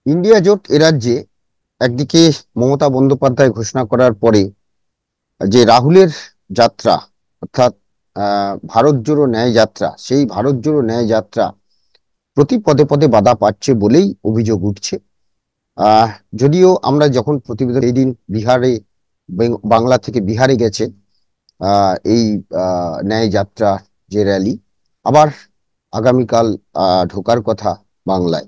India জোট এ রাজ্যে একদিকে মমতা বন্দ্যোপাধ্যায় ঘোষণা করার পরে যে রাহুলের যাত্রা, অর্থাৎ ভারত জোড়ো ন্যায় যাত্রা, সেই ভারত জোড়ো ন্যায় যাত্রা প্রতি পদে পদে বাধা পাচ্ছে বলেই অভিযোগ উঠছে। আহ যদিও আমরা যখন প্রতিবেদন এই দিন বিহারে, বাংলা থেকে বিহারে গেছে এই ন্যায় যাত্রা, যে র্যালি, আবার আগামীকাল ঢোকার কথা বাংলায়।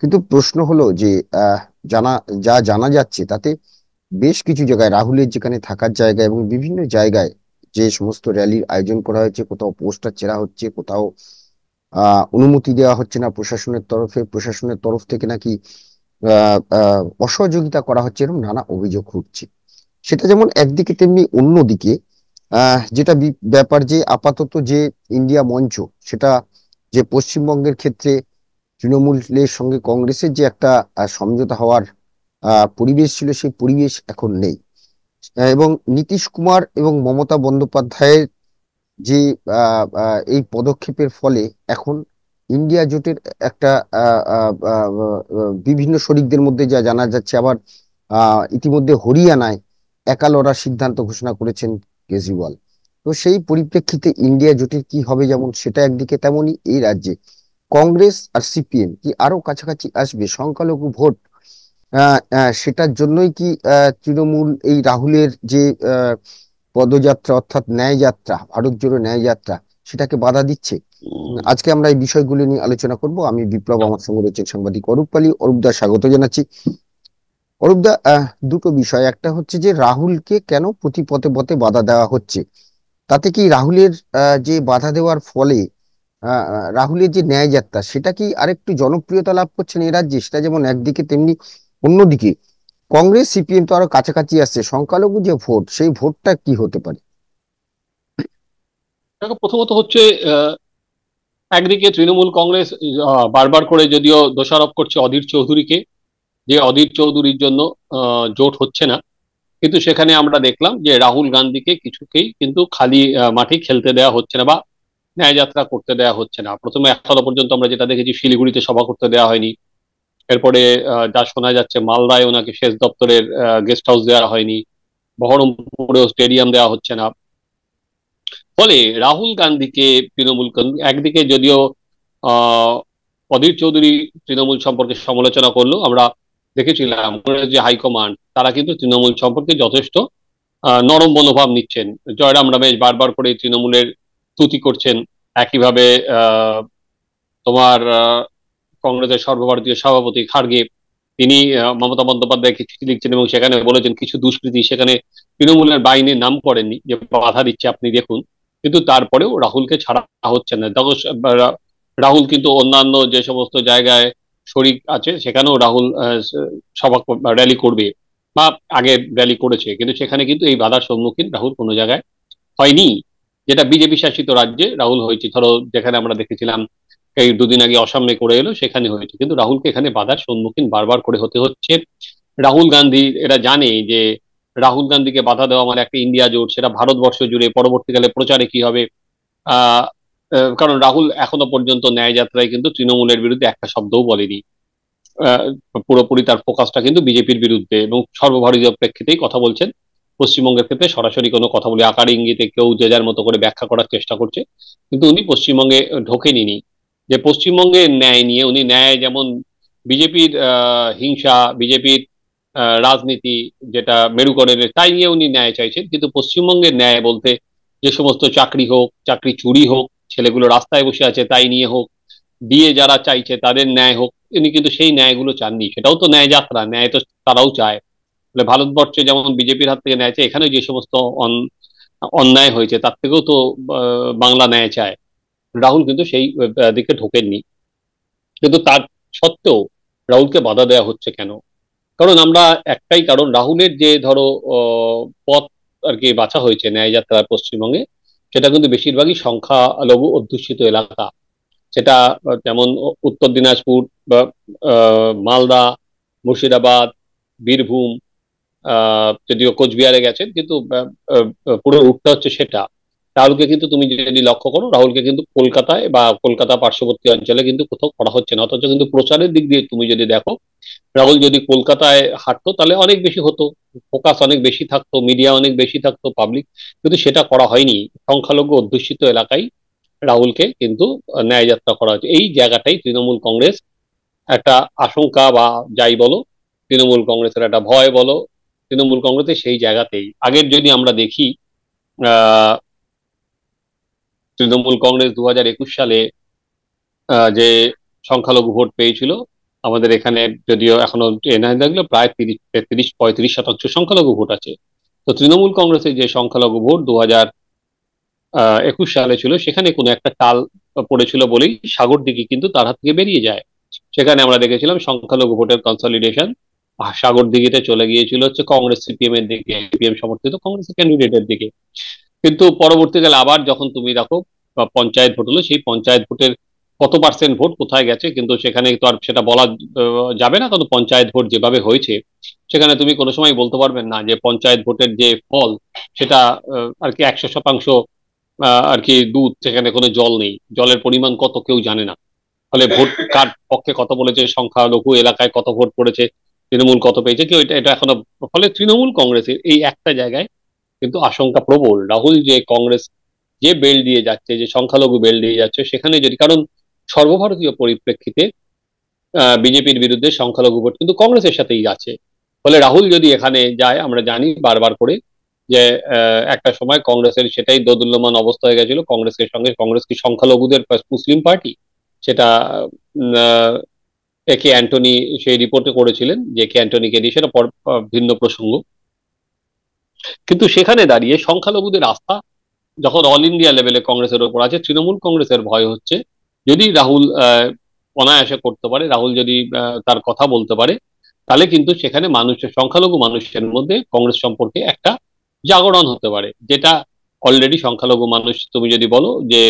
কিন্তু প্রশ্ন হলো যে আহ, জানা জানা যাচ্ছে তাতে বেশ কিছু জায়গায় রাহুলের যেখানে থাকার জায়গা এবং বিভিন্ন জায়গায় যে সমস্ত র্যালির আয়োজন করা হয়েছে, কোথাও পোস্টার ছেঁড়া হচ্ছে, কোথাও অনুমতি দেওয়া হচ্ছে না প্রশাসনের তরফ থেকে নাকি অসহযোগিতা করা হচ্ছে, এরকম নানা অভিযোগ উঠছে। সেটা যেমন একদিকে, তেমনি অন্যদিকে যেটা ব্যাপার যে আপাতত যে ইন্ডিয়া মঞ্চ, সেটা যে পশ্চিমবঙ্গের ক্ষেত্রে তৃণমূলের সঙ্গে কংগ্রেসের যে একটা সমঝোতা হওয়ার পরিবেশ ছিল, সেই পরিবেশ এখন নেই। এবং নীতিশ কুমার এবং মমতা বন্দ্যোপাধ্যায়ের যে এই পদক্ষেপের ফলে এখন ইন্ডিয়া জোটের একটা বিভিন্ন শরিকদের মধ্যে যা জানা যাচ্ছে, আবার ইতিমধ্যে হরিয়ানায় একা লড়ার সিদ্ধান্ত ঘোষণা করেছেন কেজরিওয়াল। তো সেই পরিপ্রেক্ষিতে ইন্ডিয়া জোটের কি হবে, যেমন সেটা একদিকে, তেমনি এই রাজ্যে কংগ্রেস আর সিপিএম কি আরো কাছাকাছি আসবে সংখ্যালঘু ভোট, সেটার জন্যই কি তৃণমূল এই রাহুলের যে আহ, পদযাত্রা, অর্থাৎ ন্যায় যাত্রা, ভারত জোড়ো ন্যায় যাত্রা, সেটাকে বাধা দিচ্ছে? আজকে আমরা এই বিষয়গুলি নিয়ে আলোচনা করব। আমি বিপ্লব, আমার সঙ্গে রয়েছেন সাংবাদিক অরূপ পালি। অরূপদা, স্বাগত জানাচ্ছি। অরূপদা, দুটো বিষয়, একটা হচ্ছে যে রাহুলকে কেন প্রতি পথে পথে বাধা দেওয়া হচ্ছে, তাতে কি রাহুলের যে বাধা দেওয়ার ফলে রাহুলের যে ন্যায় যাত্রা, সেটা কি আরেকটু জনপ্রিয়তা লাভ করছে না এ রাজ্যে? সেটা যেমন একদিকে, তেমনি অন্যদিকে কংগ্রেস সিপিএম তো আরো কাছাকাছি আসছে, সংখ্যালঘু যে ভোট, সেই ভোটটা কি হতে পারে? দেখো, প্রথমত হচ্ছে আহ, একদিকে তৃণমূল কংগ্রেস বারবার করে যদিও দোষারোপ করছে অধীর চৌধুরীকে, যে অধীর চৌধুরীর জন্য জোট হচ্ছে না। কিন্তু সেখানে আমরা দেখলাম যে রাহুল গান্ধীকে কিছুকেই কিন্তু খালি মাঠে খেলতে দেওয়া হচ্ছে না বা ন্যায় যাত্রা করতে দেওয়া হচ্ছে না। প্রথমে এখনো পর্যন্ত আমরা যেটা দেখেছি, শিলিগুড়িতে সভা করতে দেওয়া হয়নি। এরপরে যা শোনা যাচ্ছে, মালদায় ওনাকে সেচ দপ্তরের গেস্ট হাউস দেওয়া হয়নি। বহরমপুরেও স্টেডিয়াম দেওয়া হচ্ছে না। ফলে রাহুল গান্ধীকে একদিকে যদিও আহ অধীর চৌধুরী তৃণমূল সম্পর্কে সমালোচনা করলো, আমরা দেখেছিলাম কংগ্রেস যে হাইকমান্ড তারা কিন্তু তৃণমূল সম্পর্কে যথেষ্ট নরম মনোভাব নিচ্ছেন। জয়রাম রমেশ বারবার করে তৃণমূলের স্তুতি করছেন। একইভাবে আহ তোমার কংগ্রেসের সর্বভারতীয় সভাপতি খার্গে, তিনি মমতা বন্দ্যোপাধ্যায়কে চিঠি লিখছেন এবং সেখানে বলেছেন কিছু দুষ্কৃতী সেখানে তৃণমূলের বাহিনীর নাম করেননি, যে বাধা দিচ্ছে আপনি দেখুন। কিন্তু তারপরেও রাহুলকে ছাড়া হচ্ছে না। দেখো, রাহুল কিন্তু অন্যান্য যে সমস্ত জায়গায় শরিক আছে সেখানেও রাহুল সভা র্যালি করবে বা আগে র্যালি করেছে, কিন্তু সেখানে কিন্তু এই বাধার সম্মুখীন রাহুল কোনো জায়গায় হয়নি। যেটা বিজেপি শাসিত রাজ্যে রাহুল হয়েছে, ধরো যেখানে আমরা দেখেছিলাম এই দুদিন আগে অসামে করে এলো, সেখানে হয়েছে। কিন্তু রাহুলকে এখানে বাধার সম্মুখীন বারবার করে হতে হচ্ছে। রাহুল গান্ধী এরা জানে যে রাহুল গান্ধীকে বাধা দেওয়া মানে একটা ইন্ডিয়া জোট, সেটা ভারতবর্ষ জুড়ে পরবর্তীকালে প্রচারে কি হবে। আহ কারণ রাহুল এখনো পর্যন্ত ন্যায় যাত্রায় কিন্তু তৃণমূলের বিরুদ্ধে একটা শব্দও বলেনি। আহ, পুরোপুরি তার ফোকাসটা কিন্তু বিজেপির বিরুদ্ধে এবং সর্বভারতীয় প্রেক্ষিতেই কথা বলছেন। পশ্চিমবঙ্গের ক্ষেত্রে সরাসরি কোনো কথা বলে আকার ইঙ্গিতে কেউ যে যার মতো করে ব্যাখ্যা করার চেষ্টা করছে, কিন্তু উনি পশ্চিমবঙ্গে ঢোকেনি। যে পশ্চিমবঙ্গের ন্যায় নিয়ে উনি ন্যায়, যেমন বিজেপির হিংসা, বিজেপির রাজনীতি যেটা মেরুকরণের, তাই নিয়ে উনি ন্যায় চাইছেন। কিন্তু পশ্চিমবঙ্গের ন্যায় বলতে যে সমস্ত চাকরি হোক, চাকরি চুরি হোক, ছেলেগুলো রাস্তায় বসে আছে তাই নিয়ে হোক, দিয়ে যারা চাইছে তাদের ন্যায় হোক, তিনি কিন্তু সেই ন্যায়গুলো চাননি। সেটাও তো ন্যায় যাত্রা, ন্যায় তো তারাও চায়। বলে ভারতবর্ষে যেমন বিজেপির হাত থেকে ন্যায় চায়, এখানেও যে সমস্ত অন্যায় হয়েছে তার থেকেও তো বাংলা ন্যায় চায়। রাহুল কিন্তু সেই দিকে ঢোকেননি। কিন্তু তার সত্ত্বেও রাহুলকে বাধা দেওয়া হচ্ছে কেন? কারণ আমরা একটাই কারণ, রাহুলের যে ধরো পথ আর কি বাছা হয়েছে ন্যায় যাত্রার পশ্চিমবঙ্গে, সেটা কিন্তু বেশিরভাগই সংখ্যালঘু অধ্যুষিত এলাকা। সেটা যেমন উত্তর দিনাজপুর বা মালদা, মুর্শিদাবাদ, বীরভূম, যদিও কোচবিহারে গেছেন, কিন্তু পুরো রুটটা হচ্ছে সেটা। রাহুলকে কিন্তু তুমি যদি লক্ষ্য করো, রাহুলকে কিন্তু কলকাতায় বা কলকাতা পার্শ্ববর্তী অঞ্চলে কিন্তু কোথাও করা হচ্ছে না। অথচ কিন্তু প্রচারের দিক দিয়ে তুমি যদি দেখো, রাহুল যদি কলকাতায় হাঁটতো তাহলে অনেক বেশি হতো, ফোকাস অনেক বেশি থাকতো, মিডিয়া অনেক বেশি থাকতো, পাবলিক, কিন্তু সেটা করা হয়নি। সংখ্যালঘু অধ্যুষিত এলাকায় রাহুলকে কিন্তু ন্যায়যাত্রা করা হয়েছে। এই জায়গাটাই তৃণমূল কংগ্রেস একটা আশঙ্কা বা যাই বলো, তৃণমূল কংগ্রেসের একটা ভয় বলো, তৃণমূল কংগ্রেসের সেই জায়গাতেই আগের যদি আমরা দেখি, আহ তৃণমূল কংগ্রেস 2021 সালে যে সংখ্যালঘু ভোট পেয়েছিল আমাদের এখানে, যদিও এখনো এনআই দেখলো প্রায় 30, 33, 35% সংখ্যালঘু ভোট আছে। তো তৃণমূল কংগ্রেসের যে সংখ্যালঘু ভোট 2021 সালে ছিল, সেখানে কোনো একটা টাল পড়েছিল বলেই সাগরদিঘি কিন্তু তার হাত থেকে বেরিয়ে যায়। সেখানে আমরা দেখেছিলাম সংখ্যালঘু ভোটের কনসলিডেশন সাগরদিঘিতে চলে গিয়েছিল হচ্ছে কংগ্রেস সিপিএম এর দিকে, সিপিএম সমর্থিত কংগ্রেসের ক্যান্ডিডেটের দিকে। কিন্তু পরবর্তীকালে আবার যখন তুমি দেখো পঞ্চায়েত ভোট হলো, সেই পঞ্চায়েত ভোটের কত পার্সেন্ট ভোট কোথায় গেছে কিন্তু সেখানে তো আর সেটা বলা যাবে না, কারণ পঞ্চায়েত ভোট যেভাবে হয়েছে সেখানে তুমি কোনো সময় বলতে পারবেন না যে পঞ্চায়েত ভোটের যে ফল সেটা আর কি 100% আর কি দুধ, সেখানে কোনো জল নেই, জলের পরিমাণ কত কেউ জানে না। ফলে ভোট কার পক্ষে কত বলেছে, সংখ্যালঘু এলাকায় কত ভোট পড়েছে, তৃণমূল কত পেয়েছে কেউ এটা এটা এখনো, ফলে তৃণমূল কংগ্রেসের এই একটা জায়গায় কিন্তু আশঙ্কা প্রবল। রাহুল যে কংগ্রেস যে বেল দিয়ে যাচ্ছে, যে সংখ্যালঘু বেল দিয়ে যাচ্ছে, সেখানে যদি, কারণ সর্বভারতীয় পরিপ্রেক্ষিতে বিজেপির বিরুদ্ধে সংখ্যালঘু ভোট কিন্তু কংগ্রেসের সাথেই আছে। ফলে রাহুল যদি এখানে যায়, আমরা জানি বারবার করে যে একটা সময় কংগ্রেসের সেটাই দোদুল্যমান অবস্থা হয়ে গেছিল কংগ্রেসের সঙ্গে। কংগ্রেস কি সংখ্যালঘুদের মুসলিম পার্টি? সেটা এ কে অ্যান্টনি সেই রিপোর্টে করেছিলেন, যে কে অ্যান্টনিকে দিয়ে, সেটা ভিন্ন প্রসঙ্গ। কিন্তু সেখানে দাঁড়িয়ে সংখ্যালঘুদের আস্থা যখন অল ইন্ডিয়া লেভেলে কংগ্রেসের ওপর আছে, তৃণমূল কংগ্রেসের ভয় হচ্ছে যদি রাহুল অনায়াসে করতে পারে, রাহুল যদি তার কথা বলতে পারে, তাহলে কিন্তু সেখানে মানুষের, সংখ্যালঘু মানুষের মধ্যে কংগ্রেস সম্পর্কে একটা জাগরণ হতে পারে, যেটা অলরেডি সংখ্যালঘু মানুষ, তুমি যদি বলো যে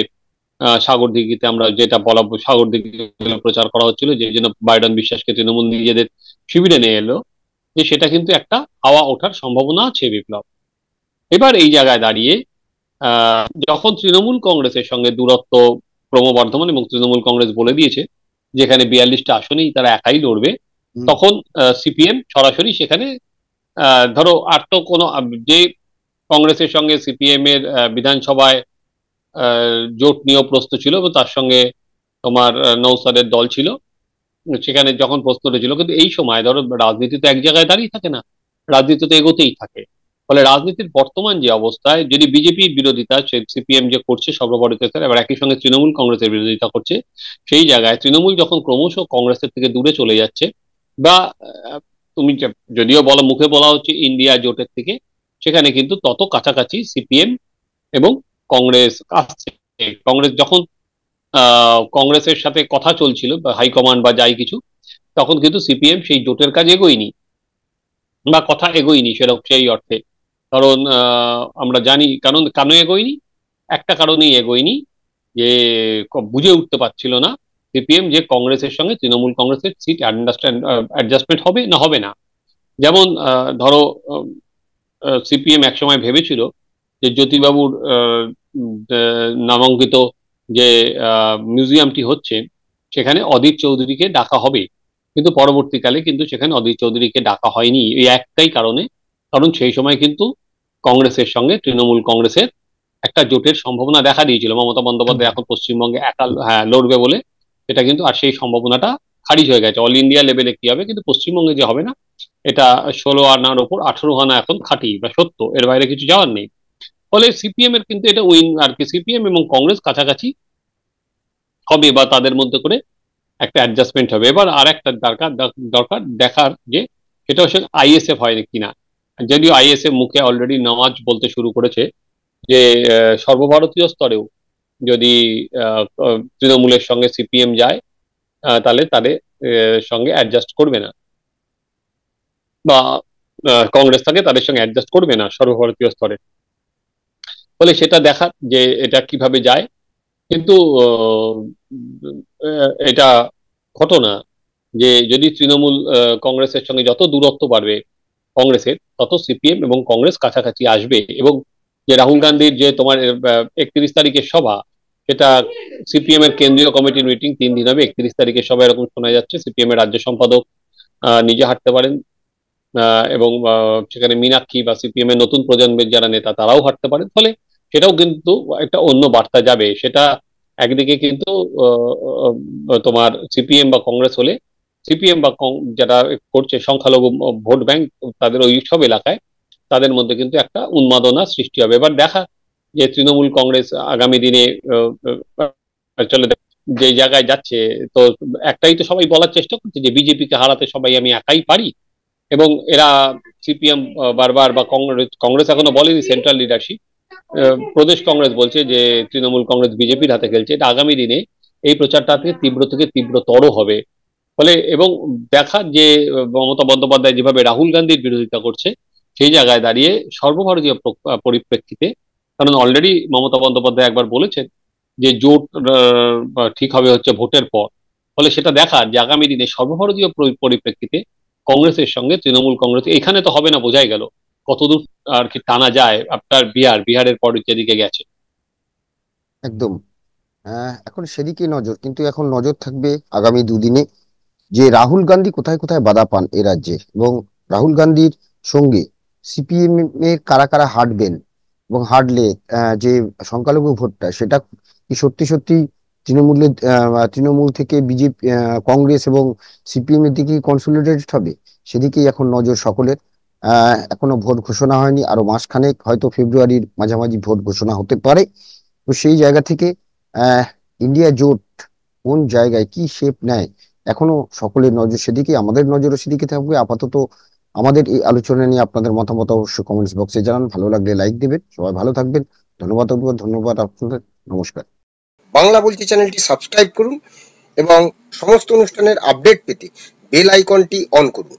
সাগরদিঘিতে আমরা যেটা বলা, সাগরদিঘিতে প্রচার করা হচ্ছিল যে জন্য বাইডন বিশ্বাসকে তৃণমূল নিজেদের শিবিরে নিয়ে এলো, যে সেটা কিন্তু একটা হাওয়া ওঠার সম্ভাবনা আছে বিপ্লব। এবার এই জায়গায় দাঁড়িয়ে যখন তৃণমূল কংগ্রেসের সঙ্গে দূরত্ব ক্রমবর্ধমান এবং তৃণমূল কংগ্রেস বলে দিয়েছে যেখানে 42টা আসনেই তারা একাই লড়বে, হুম। তখন সিপিএম সরাসরি সেখানে ধরো আর তো কোনো যে কংগ্রেসের সঙ্গে সিপিএম এর বিধানসভায় জোট নিয়েও প্রস্তুত ছিল এবং তার সঙ্গে তোমার নৌসাদের দল ছিল, সেখানে যখন প্রশ্ন উঠেছিল, কিন্তু এই সময় ধরো রাজনীতি তো এক জায়গায় দাঁড়িয়ে থাকে না, রাজনীতি তো এগোতেই থাকে। ফলে রাজনীতির বর্তমান যে অবস্থায় যদি বিজেপির বিরোধিতা সিপিএম যে করছে সর্বভারতীয় স্তরে, এবার একই সঙ্গে তৃণমূল কংগ্রেসের বিরোধিতা করছে, সেই জায়গায় তৃণমূল যখন ক্রমশ কংগ্রেসের থেকে দূরে চলে যাচ্ছে, বা তুমি যদিও বলো মুখে বলা হচ্ছে ইন্ডিয়া জোটের থেকে, সেখানে কিন্তু তত কাছাকাছি সিপিএম এবং কংগ্রেস আসছে। কংগ্রেস যখন কংগ্রেসের সাথে কথা চলছিল হাইকমান্ড বা যাই কিছু, তখন কিন্তু সিপিএম সেই জোটের কাজ এগোয়নি বা কথা এগোয়নি সেরকম সেই অর্থে। কারণ আমরা জানি কারণ কেন এগোয়নি, একটা কারণেই এগোয়নি, যে বুঝে উঠতে পারছিল না সিপিএম যে কংগ্রেসের সঙ্গে তৃণমূল কংগ্রেসের সিট অ্যাডজাস্টমেন্ট হবে না হবে না। যেমন ধরো সিপিএম একসময় ভেবেছিল যে জ্যোতিবাবুর নামাঙ্কিত যে মিউজিয়ামটি হচ্ছে, সেখানে অধীর চৌধুরীকে ডাকা হবে, কিন্তু পরবর্তীকালে কিন্তু সেখানে অধীর চৌধুরীকে ডাকা হয়নি এই একটাই কারণে, কারণ সেই সময় কিন্তু কংগ্রেসের সঙ্গে তৃণমূল কংগ্রেসের একটা জোটের সম্ভাবনা দেখা দিয়েছিল, মমতা বন্দ্যোপাধ্যায় এখন পশ্চিমবঙ্গে একা হ্যাঁ লড়বে বলে, সেটা কিন্তু আর সেই সম্ভাবনাটা খারিজ হয়ে গেছে। অল ইন্ডিয়া লেভেলে কি হবে কিন্তু পশ্চিমবঙ্গে যে হবে না, এটা 16 আনার ওপর 18 আনা এখন খাঁটি বা সত্য, এর বাইরে কিছু যাওয়ার নেই। ফলে সিপিএম এর কিন্তু এটা উইন আর কি, সিপিএম এবং কংগ্রেস কাছাকাছি হবে বা তাদের মধ্যে করে একটা অ্যাডজাস্টমেন্ট হবে। এবার আর একটা দরকার দরকার দেখার যে সেটা হচ্ছে আইএসএফ হয় কিনা। যদিও আইএসএফ মুখে অলরেডি নওয়াজ বলতে শুরু করেছে যে সর্বভারতীয় স্তরেও যদি তৃণমূলের সঙ্গে সিপিএম যায়, তাহলে তাদের সঙ্গে অ্যাডজাস্ট করবে না, বা কংগ্রেস থাকে তাদের সঙ্গে অ্যাডজাস্ট করবে না সর্বভারতীয় স্তরে। ফলে সেটা দেখা যে এটা কিভাবে যায়। কিন্তু এটা ঘটনা যে যদি তৃণমূল কংগ্রেসের সঙ্গে যত দূরত্ব বাড়বে কংগ্রেসের, তত সিপিএম এবং কংগ্রেস কাছাকাছি আসবে। এবং যে রাহুল গান্ধীর যে তোমার 31 তারিখের সভা, সেটা সিপিএম এর কেন্দ্রীয় কমিটির মিটিং 3 দিন হবে, 31 তারিখের সভা এরকম শোনা যাচ্ছে। সিপিএম এর রাজ্য সম্পাদক নিজে হাঁটতে পারেন, এবং সেখানে মীনাক্ষী বা সিপিএম এর নতুন প্রজন্মের যারা নেতা তারাও হাঁটতে পারেন, ফলে সেটাও কিন্তু একটা অন্য বার্তা যাবে। সেটা একদিকে কিন্তু তোমার সিপিএম বা কংগ্রেস হলে, সিপিএম বা যারা করছে সংখ্যালঘু ভোট ব্যাংক, তাদের ওই সব এলাকায় তাদের মধ্যে কিন্তু একটা উন্মাদনা সৃষ্টি হবে। এবার দেখা যে তৃণমূল কংগ্রেস আগামী দিনে চলে যে জায়গায় যাচ্ছে, তো একটাই তো সবাই বলার চেষ্টা করছে যে বিজেপিকে হারাতে সবাই আমি একাই পারি। এবং এরা সিপিএম বারবার বা কংগ্রেস কংগ্রেস এখনো বলেনি, সেন্ট্রাল লিডারশিপ প্রদেশ কংগ্রেস বলছে যে তৃণমূল কংগ্রেস বিজেপির হাতে খেলছে। এটা আগামী দিনে এই প্রচারটা থেকে তীব্রতর হবে। ফলে এবং দেখা যে মমতা বন্দ্যোপাধ্যায় যেভাবে রাহুল গান্ধীর বিরোধিতা করছে, সেই জায়গায় দাঁড়িয়ে সর্বভারতীয় পরিপ্রেক্ষিতে, কারণ অলরেডি মমতা বন্দ্যোপাধ্যায় একবার বলেছেন যে জোট ঠিক হবে হচ্ছে ভোটের পর। ফলে সেটা দেখার যে আগামী দিনে সর্বভারতীয় পরিপ্রেক্ষিতে কংগ্রেসের সঙ্গে তৃণমূল কংগ্রেস এখানে তো হবে না, বোঝাই গেল কতদূর আর কি টানা যায়। আপনার বিহারের পর যেদিকে গেছে। একদম। এখন সেদিকে নজর, কিন্তু এখন নজর থাকবে আগামী দুদিনে যে রাহুল গান্ধী কোথায় কোথায় বাধা পান এ রাজ্যে, এবং রাহুল গান্ধীর সঙ্গে সিপিএম এর কারা কারা হাঁটবেন, এবং হাঁটলে যে সংখ্যালঘু ভোটটা সেটা কি সত্যি সত্যি তৃণমূল থেকে বিজেপি, কংগ্রেস এবং সিপিএম এর দিকে কনসলিডেটেড হবে, সেদিকেই এখন নজর সকলের। এখনো ভোট ঘোষণা হয়নি, আরো মাসখানেক, হয়তো ফেব্রুয়ারির মাঝামাঝি ভোট ঘোষণা হতে পারে। তো সেই জায়গা থেকে আহ ইন্ডিয়া জোট কোন জায়গায় কি শেপ নেয়, এখনো সকলের নজর সেদিকে, আমাদের নজরও সেদিকে থাকবে। আপাতত আমাদের এই আলোচনা নিয়ে আপনাদের মতামত অবশ্যই কমেন্টস বক্সে জানান, ভালো লাগলে লাইক দিবেন। সবাই ভালো থাকবেন। ধন্যবাদ ধন্যবাদ আপনাদের। নমস্কার। বাংলা বলছি চ্যানেলটি সাবস্ক্রাইব করুন এবং সমস্ত অনুষ্ঠানের আপডেট পেতে বেল আইকনটি অন করুন।